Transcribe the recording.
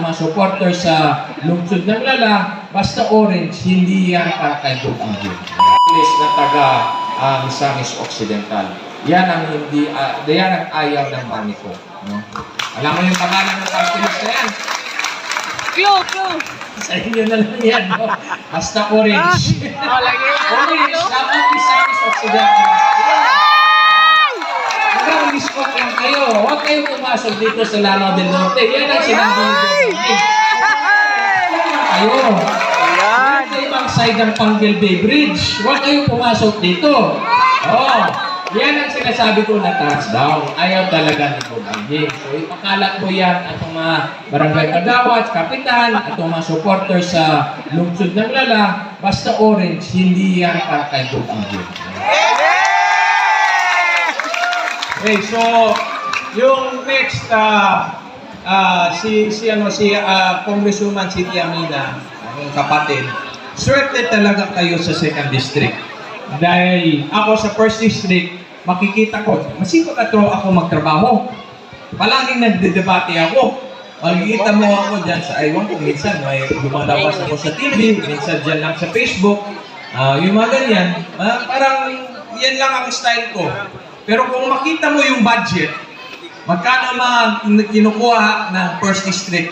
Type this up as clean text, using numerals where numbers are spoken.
mga supporters sa lungsod ng Lala, basta orange, hindi yan para kay Duganggil. Na taga Misamis Occidental. Yan ang hindi, yan ang ayaw ng mami ko. No? Alam mo yung pangalan ng party list na yan? Sa inyo na lang yan, no? Basta orange. Orange, dapat Misamis Occidental. Hanggang miskot lang kayo. Huwag kayong pumasok dito sa Lanao del Norte. Yan ang sinanggili ko. Kayo. Huwag kayo ibang side ng Panggil Bay Bridge. Huwag kayong pumasok dito. Oh, yan ang sinasabi ko na touchdown. Ayaw talaga ni Duganggil. So, ipakalat ko yan at mga barangay kagawad, kapitan, at mga supporters sa lungsod ng Lala. Basta orange, hindi yan para kay Duganggil. Okay, so yung next si Congresswoman Siti Amina, ang kapatid, swerte talaga kayo sa 2nd District. Dahil ako sa 1st District, makikita ko, masipag ako magtrabaho. Palaging nagdedebate ako. Makikita mo ako dyan sa iwan ko, minsan may lumalabas ako sa TV, minsan dyan lang sa Facebook. Yung mga ganyan, parang yan lang ang style ko. Pero kung makita mo yung budget, magkano mga kinukuha ng 1st District,